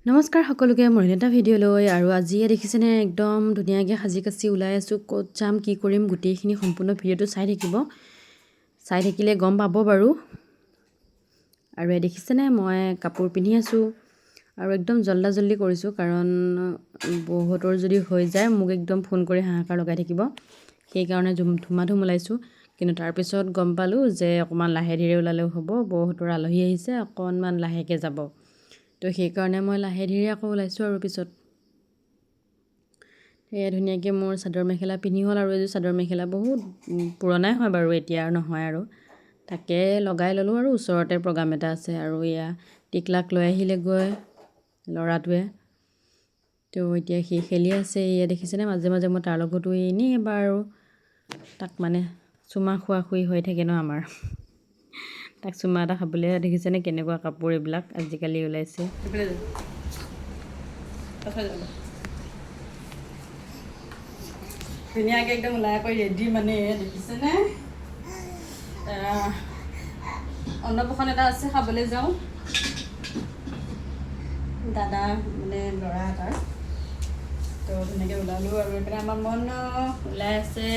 নমস্কাৰ সকলোকে মোৰ এটা ভিডিঅ' লৈ আৰু আজিয়ে দেখিছেনে একদম ধুনীয়াকৈ সাজি কাচি ওলাই আছোঁ ক'ত যাম কি কৰিম গোটেইখিনি সম্পূৰ্ণ ভিডিঅ'টো চাই থাকিব চাই থাকিলে গম পাব বাৰু আৰু দেখিছেনে মই কাপোৰ পিন্ধি আছোঁ আৰু একদম জল্দি কৰিছোঁ কাৰণ বহুতৰ যদি হৈ যায় মোক একদম ফোন কৰি হাহাকাৰ লগাই থাকিব সেইকাৰণে ধুমাধুম ওলাইছোঁ কিন্তু তাৰপিছত গম পালোঁ যে অকণমান লাহে ধীৰে ওলালেও হ'ব বহুতৰ আলহী আহিছে অকণমান লাহেকৈ যাব তো সেইকাৰণে মই লাহে ধীৰে আকৌ ওলাইছোঁ আৰু পিছত এয়া ধুনীয়াকৈ মোৰ চাদৰ মেখেলা পিন্ধি হ'ল আৰু এযোৰ চাদৰ মেখেলা বহুত পুৰণাই হয় বাৰু এতিয়া নহয় আৰু তাকে লগাই ল'লোঁ আৰু ওচৰতে প্ৰগ্ৰাম এটা আছে আৰু এয়া টিকলাক লৈ আহিলে গৈ ল'ৰাটোৱে তো এতিয়া সি খেলি আছে এয়া দেখিছেনে মাজে মাজে মই তাৰ লগতো এনেই এবাৰ আৰু তাক মানে চুমা খোৱা হৈ থাকে ন আমাৰ তাক চুমা এটা খাবলৈ দেখিছেনে কেনেকুৱা কাপোৰ এইবিলাক আজিকালি ওলাইছে ধুনীয়াকৈ একদম ওলাই কৰি ৰেডি মানে দেখিছেনে অন্নপ্ৰসন্ন এটা আছে খাবলৈ যাওঁ দাদা মানে ল'ৰা এটাৰ তো ধুনীয়াকৈ ওলালোঁ আৰু এইপিনে আমাৰ মন ওলাই আছে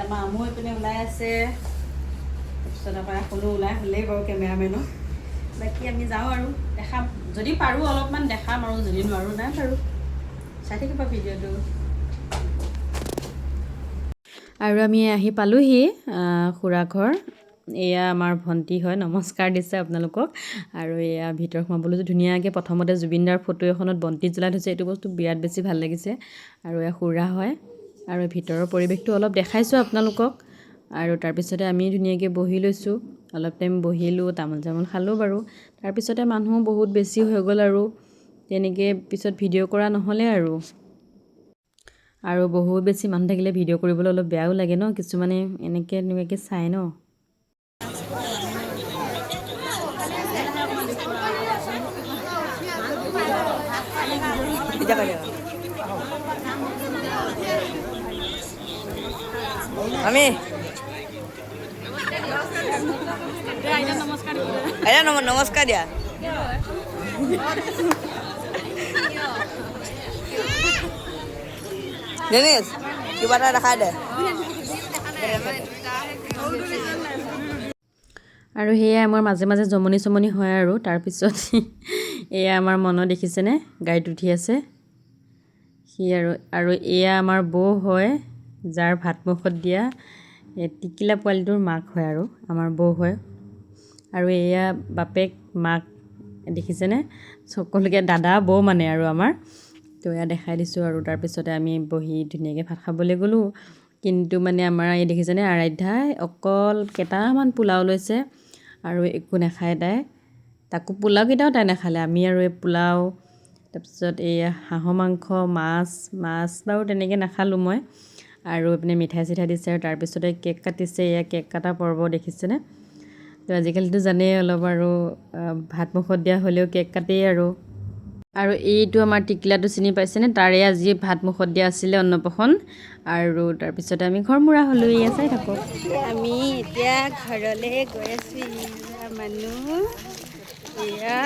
আমাৰ আমো এইপিনে ওলাই আছে তাৰপিছত আকৌ এখনো ওলাই হ'লেই বাৰু কেমেৰামেনো বাকী আমি যাওঁ আৰু দেখাম যদি পাৰোঁ অলপমান দেখাম আৰু যদি নোৱাৰোঁ নাই বাৰু চাই থাকিব ভিডিঅ'টো আৰু আমি আহি পালোঁহি খুৰা ঘৰ এয়া আমাৰ ভণ্টি হয় নমস্কাৰ দিছে আপোনালোকক আৰু এয়া ভিতৰ সোমাবলৈ ধুনীয়াকৈ প্ৰথমতে জুবিনদাৰ ফটো এখনত বন্তি জ্বলাই থৈছে এইটো বস্তু বিৰাট বেছি ভাল লাগিছে আৰু এয়া খুৰা হয় আৰু ভিতৰৰ পৰিৱেশটো অলপ দেখাইছোঁ আপোনালোকক আৰু তাৰপিছতে আমি ধুনীয়াকৈ বহি লৈছোঁ অলপ টাইম বহিলোঁ তামোল চামোল খালোঁ বাৰু তাৰপিছতে মানুহ বহুত বেছি হৈ গ'ল আৰু তেনেকৈ পিছত ভিডিঅ' কৰা নহ'লে আৰু বহুত বেছি মানুহ থাকিলে ভিডিঅ' কৰিবলৈ অলপ বেয়াও লাগে ন কিছুমানে এনেকৈ চাই ন আমি নমস্কাৰ দিয়া ডেনিছ কিবা এটা দেখাই দে আৰু সেয়াই আমাৰ মাজে মাজে জমনি হয় আৰু তাৰপিছত এয়া আমাৰ মনত দেখিছেনে গাড়ীত উঠি আছে সি আৰু এয়া আমাৰ বৌ হয় যাৰ ভাত মুখত দিয়া টিকিলা পোৱালিটোৰ মাক হয় আৰু আমাৰ বৌ হয় আৰু এয়া বাপেক মাক দেখিছেনে সকলোকে দাদা বৌ মানে আৰু আমাৰ তো এয়া দেখাই দিছোঁ আৰু তাৰপিছতে আমি বহি ধুনীয়াকৈ ভাত খাবলৈ গ'লোঁ কিন্তু মানে আমাৰ এই দেখিছেনে আৰাধ্যাই অকল কেইটামান পোলাও লৈছে আৰু একো নাখায় তাকো পোলাওকেইটাও তাই নাখালে আমি আৰু এই পোলাও তাৰপিছত এই হাঁহৰ মাংস মাছ বাৰু তেনেকৈ নাখালোঁ মই আৰু এইপিনে মিঠাই চিঠাই দিছে আৰু তাৰপিছতে কেক কাটিছে এয়া কেক কটা পৰ্ব দেখিছেনে তো আজিকালিতো জানেই অলপ আৰু ভাত মুখত দিয়া হ'লেও কেক কাটেই আৰু এইটো আমাৰ টিকলাটো চিনি পাইছেনে তাৰে আজি ভাত মুখত দিয়া আছিলে অন্নপ্ৰসন্ন আৰু তাৰপিছতে আমি ঘৰমূৰা হ'লোঁ এয়া চাই থাকক আমি এতিয়া ঘৰলৈ গৈ আছোঁ মানুহ এয়া